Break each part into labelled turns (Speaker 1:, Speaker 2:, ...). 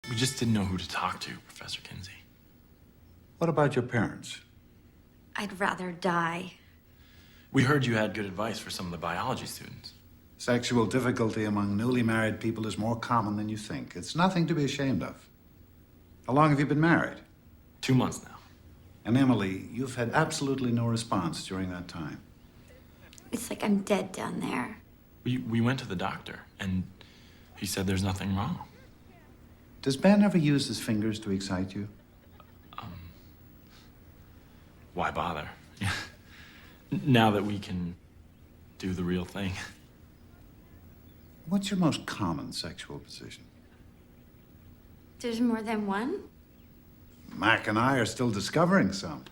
Speaker 1: We just didn't know who to talk to, Professor Kinsey.
Speaker 2: What about your parents?
Speaker 3: I'd rather die.
Speaker 1: We heard you had good advice for some of the biology students.
Speaker 2: Sexual difficulty among newly married people is more common than you think. It's nothing to be ashamed of. How long have you been married?
Speaker 1: 2 months now.
Speaker 2: And Emily, you've had absolutely no response during that time.
Speaker 3: It's like I'm dead down there.
Speaker 1: We went to the doctor, and he said there's nothing wrong.
Speaker 2: Does Ben ever use his fingers to excite you?
Speaker 1: Why bother? Now that we can do the real thing.
Speaker 2: What's your most common sexual position?
Speaker 3: There's more than one?
Speaker 2: Mac and I are still discovering some.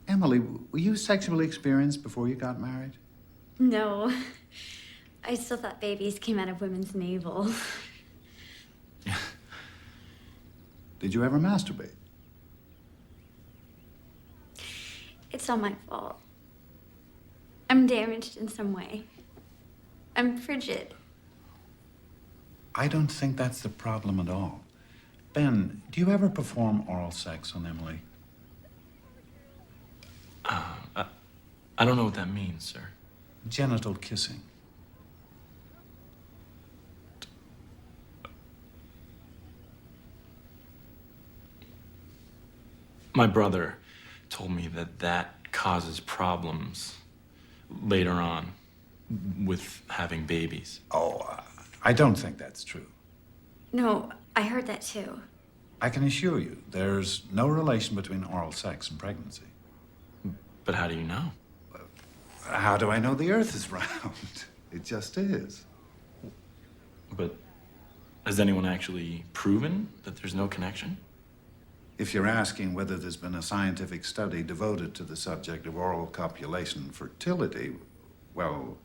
Speaker 2: Emily, were you sexually experienced before you got married?
Speaker 3: No. I still thought babies came out of women's navels.
Speaker 2: Did you ever masturbate?
Speaker 3: It's all my fault. I'm damaged in some way. I'm frigid.
Speaker 2: I don't think that's the problem at all. Ben, do you ever perform oral sex on Emily?
Speaker 1: I don't know what that means, sir.
Speaker 2: Genital kissing.
Speaker 1: My brother told me that causes problems later on with having babies.
Speaker 2: Oh, I don't think that's true.
Speaker 3: No, I heard that too.
Speaker 2: I can assure you, there's no relation between oral sex and pregnancy.
Speaker 1: But how do you know?
Speaker 2: How do I know the Earth is round? It just is.
Speaker 1: But has anyone actually proven that there's no connection?
Speaker 2: If you're asking whether there's been a scientific study devoted to the subject of oral copulation and fertility, well,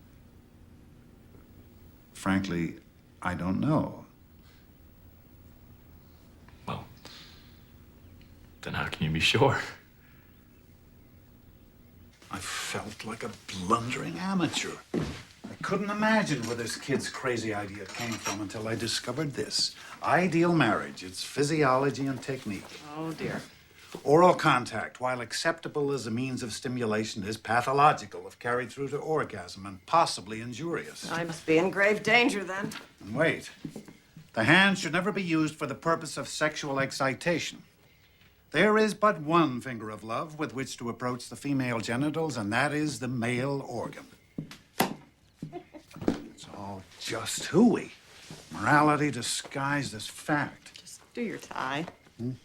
Speaker 2: frankly, I don't know.
Speaker 1: Well, then how can you be sure?
Speaker 2: I felt like a blundering amateur. I couldn't imagine where this kid's crazy idea came from until I discovered this. Ideal marriage, its physiology and technique.
Speaker 4: Oh, dear.
Speaker 2: Oral contact, while acceptable as a means of stimulation, is pathological if carried through to orgasm and possibly injurious.
Speaker 4: I must be in grave danger then.
Speaker 2: And wait, the hand should never be used for the purpose of sexual excitation. There is but one finger of love with which to approach the female genitals, and that is the male organ. It's all just hooey. Morality disguised as fact.
Speaker 4: Just do your tie.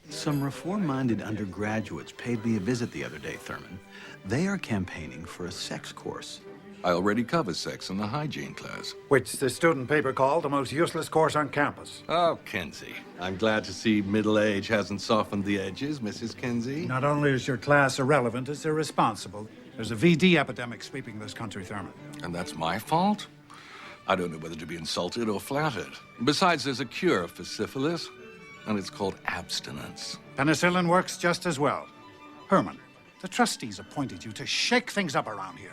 Speaker 5: Some reform-minded undergraduates paid me a visit the other day, Thurman. They are campaigning for a sex course.
Speaker 6: I already cover sex in the hygiene class.
Speaker 2: Which the student paper called the most useless course on campus.
Speaker 6: Oh, Kinsey. I'm glad to see middle age hasn't softened the edges, Mrs. Kinsey.
Speaker 2: Not only is your class irrelevant, it's irresponsible. There's a VD epidemic sweeping this country, Thurman.
Speaker 6: And that's my fault? I don't know whether to be insulted or flattered. Besides, there's a cure for syphilis, and it's called abstinence.
Speaker 2: Penicillin works just as well. Herman, the trustees appointed you to shake things up around here.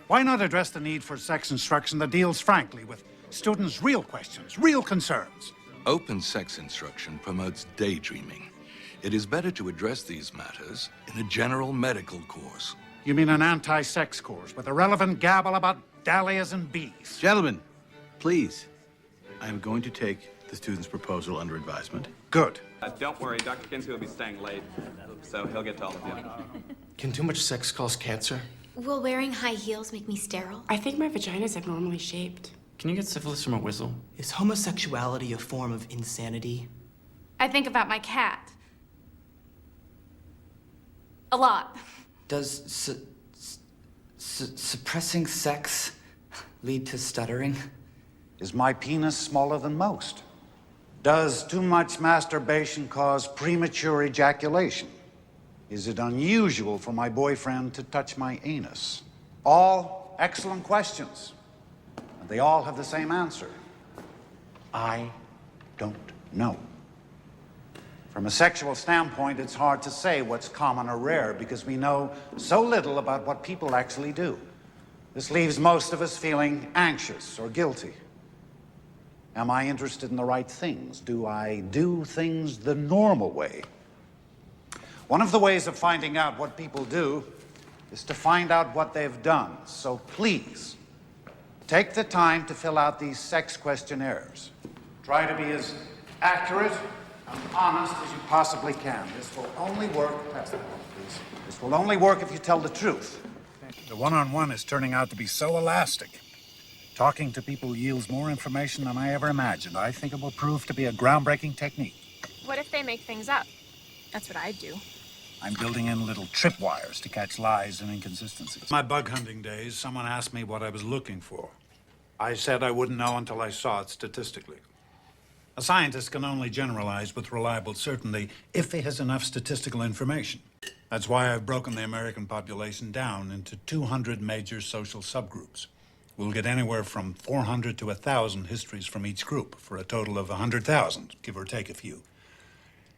Speaker 2: Why not address the need for sex instruction that deals frankly with students' real questions, real concerns?
Speaker 6: Open sex instruction promotes daydreaming. It is better to address these matters in a general medical course.
Speaker 2: You mean an anti-sex course with irrelevant gabble about dahlias and bees?
Speaker 5: Gentlemen, please. I am going to take the student's proposal under advisement.
Speaker 2: Good.
Speaker 7: Don't worry, Dr. Kinsey will be staying late, so he'll get to all of you.
Speaker 8: Can too much sex cause cancer?
Speaker 3: Will wearing high heels make me sterile?
Speaker 9: I think my vagina's abnormally shaped.
Speaker 8: Can you get syphilis from a whistle? Is homosexuality a form of insanity?
Speaker 9: I think about my cat. A lot.
Speaker 10: Does suppressing sex lead to stuttering?
Speaker 2: Is my penis smaller than most? Does too much masturbation cause premature ejaculation? Is it unusual for my boyfriend to touch my anus? All excellent questions. And they all have the same answer. I don't know. From a sexual standpoint, it's hard to say what's common or rare because we know so little about what people actually do. This leaves most of us feeling anxious or guilty. Am I interested in the right things? Do I do things the normal way? One of the ways of finding out what people do is to find out what they've done. So please, take the time to fill out these sex questionnaires. Try to be as accurate and honest as you possibly can. This will only work, pass that on, please. This will only work if you tell the truth. The one-on-one is turning out to be so elastic. Talking to people yields more information than I ever imagined. I think it will prove to be a groundbreaking technique.
Speaker 11: What if they make things up? That's what I'd do.
Speaker 2: I'm building in little tripwires to catch lies and inconsistencies. My bug hunting days, someone asked me what I was looking for. I said I wouldn't know until I saw it statistically. A scientist can only generalize with reliable certainty if he has enough statistical information. That's why I've broken the American population down into 200 major social subgroups. We'll get anywhere from 400 to 1,000 histories from each group for a total of 100,000, give or take a few.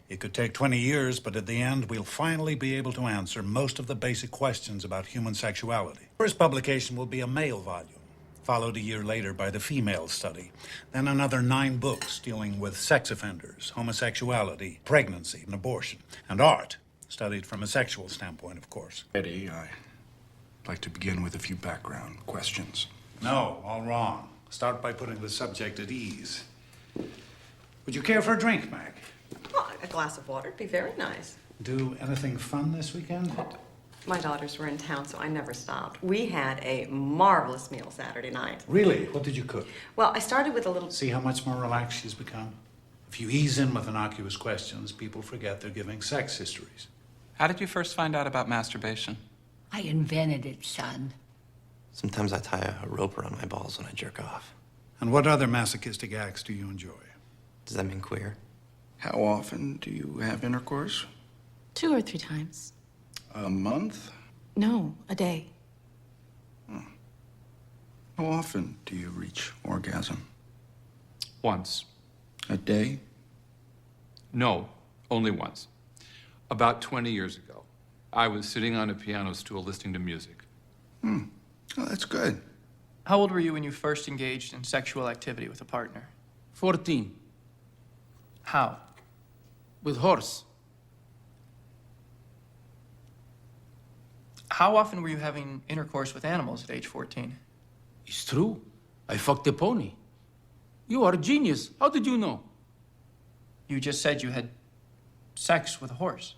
Speaker 2: It could take 20 years, but at the end, we'll finally be able to answer most of the basic questions about human sexuality. First publication will be a male volume, followed a year later by the female study. Then another 9 books dealing with sex offenders, homosexuality, pregnancy, and abortion, and art, studied from a sexual standpoint, of course.
Speaker 12: Eddie, I'd like to begin with a few background questions.
Speaker 2: No, all wrong. Start by putting the subject at ease. Would you care for a drink, Mag?
Speaker 4: Oh, a glass of water would be very nice.
Speaker 2: Do anything fun this weekend?
Speaker 4: My daughters were in town, so I never stopped. We had a marvelous meal Saturday night.
Speaker 2: Really? What did you cook?
Speaker 4: Well, I started with a little...
Speaker 2: See how much more relaxed she's become? If you ease in with innocuous questions, people forget they're giving sex histories.
Speaker 13: How did you first find out about masturbation?
Speaker 14: I invented it, son.
Speaker 8: Sometimes I tie a rope around my balls when I jerk off.
Speaker 2: And what other masochistic acts do you enjoy?
Speaker 8: Does that mean queer?
Speaker 12: How often do you have intercourse?
Speaker 9: 2 or 3 times.
Speaker 12: A month?
Speaker 9: No, a day.
Speaker 12: How often do you reach orgasm?
Speaker 13: Once.
Speaker 12: A day?
Speaker 13: No, only once. About 20 years ago, I was sitting on a piano stool listening to music.
Speaker 12: Oh, that's good.
Speaker 8: How old were you when you first engaged in sexual activity with a partner?
Speaker 15: 14.
Speaker 8: How?
Speaker 15: With horse.
Speaker 8: How often were you having intercourse with animals at age 14?
Speaker 15: It's true. I fucked a pony. You are a genius. How did you know?
Speaker 8: You just said you had sex with a horse.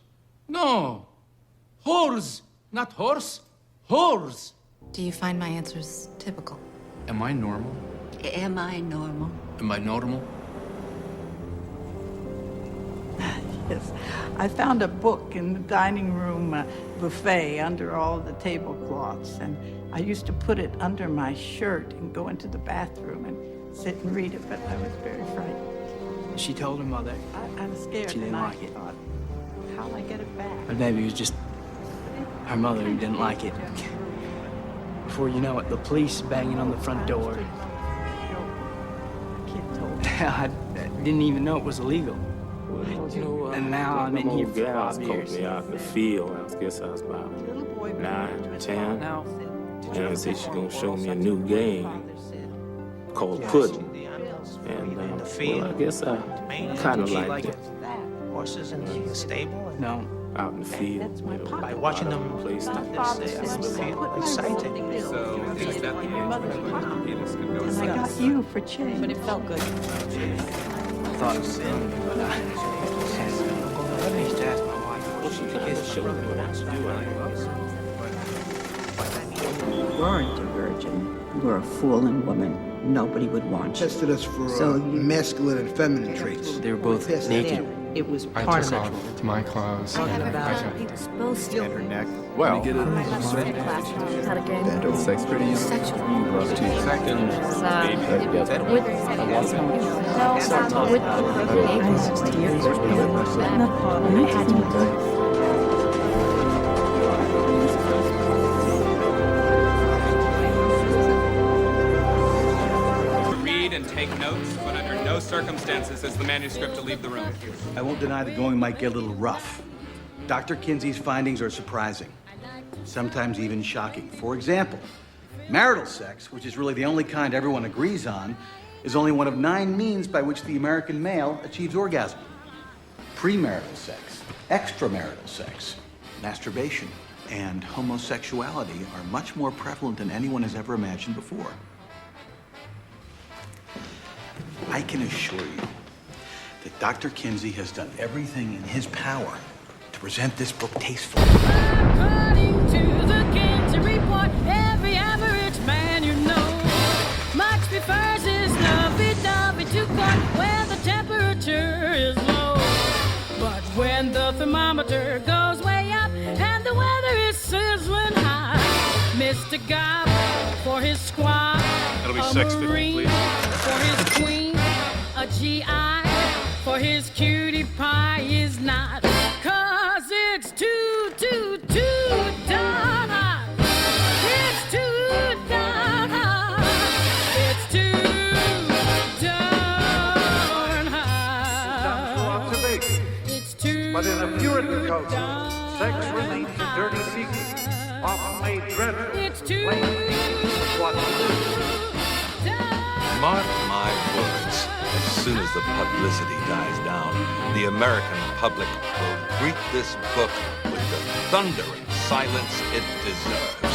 Speaker 15: No. Horse. Not horse. Horse.
Speaker 9: Do you find my answers typical?
Speaker 13: Am I normal?
Speaker 14: Am I normal?
Speaker 15: Am I normal?
Speaker 16: Yes. I found a book in the dining room buffet under all the tablecloths, and I used to put it under my shirt and go into the bathroom and sit and read it, but I was very frightened.
Speaker 8: She told her mother.
Speaker 16: I was scared,
Speaker 8: She didn't
Speaker 16: and
Speaker 8: like
Speaker 16: I
Speaker 8: it.
Speaker 16: thought, how'll I get it back?
Speaker 8: But maybe it was just her mother who didn't like it. Before you know it, the police banging on the front door. I didn't even know it was illegal. And now I'm in here for 5 years.
Speaker 17: Me out in the field. I guess I was about 9, 10.
Speaker 8: Now,
Speaker 17: And I said she's gonna show me a new game called pudding. And well, I guess I kind of liked it.
Speaker 18: Horses in the stable?
Speaker 8: No.
Speaker 17: Out in the field.
Speaker 18: By watching them
Speaker 17: play stuff.
Speaker 18: feel exciting.
Speaker 7: So is that the age when the penis can go
Speaker 16: And I got
Speaker 7: inside?
Speaker 16: you for change.
Speaker 9: But it felt good.
Speaker 8: I thought it was funny, but I used to ask my wife.
Speaker 17: Well, she kind of showed me what to do.
Speaker 14: You weren't a virgin. You were a fallen woman. Nobody would want you.
Speaker 19: Tested us for
Speaker 14: So you-
Speaker 19: masculine and feminine traits.
Speaker 8: They were both naked.
Speaker 14: It was
Speaker 15: I
Speaker 14: part of
Speaker 15: took
Speaker 14: it.
Speaker 15: off my clothes and I
Speaker 14: Supposed to.
Speaker 15: her neck.
Speaker 6: Well,
Speaker 15: Get it.
Speaker 9: Had a good
Speaker 6: sex pretty young.
Speaker 9: sexual.
Speaker 6: Love 2 seconds.
Speaker 7: Read and take notes, but under no circumstances is the manuscript to leave the room.
Speaker 5: I won't deny the going might get a little rough. Dr. Kinsey's findings are surprising, sometimes even shocking. For example, marital sex, which is really the only kind everyone agrees on, is only one of 9 means by which the American male achieves orgasm. Premarital sex, extramarital sex, masturbation, and homosexuality are much more prevalent than anyone has ever imagined before. I can assure you that Dr. Kinsey has done everything in his power to present this book tastefully.
Speaker 20: According to the Kinsey report, every average man you know much prefers his lovey-dovey to court where the temperature is low. But when the thermometer goes way up and the weather is sizzling hot, Mr. Gob for his squad,
Speaker 12: That'll be
Speaker 20: a
Speaker 12: $6.50,
Speaker 20: Marine
Speaker 12: please.
Speaker 20: for his queen, a GI for his cutie pie is not, 'cause it's too darn hot. It's too darn hot. It's too darn hot.
Speaker 2: Observation.
Speaker 20: It's too
Speaker 2: But in a Puritan culture, sex remains a dirty secret, often made dreadful.
Speaker 20: It's too
Speaker 6: Mark my words, as soon as the publicity dies down, the American public will greet this book with the thundering silence it deserves.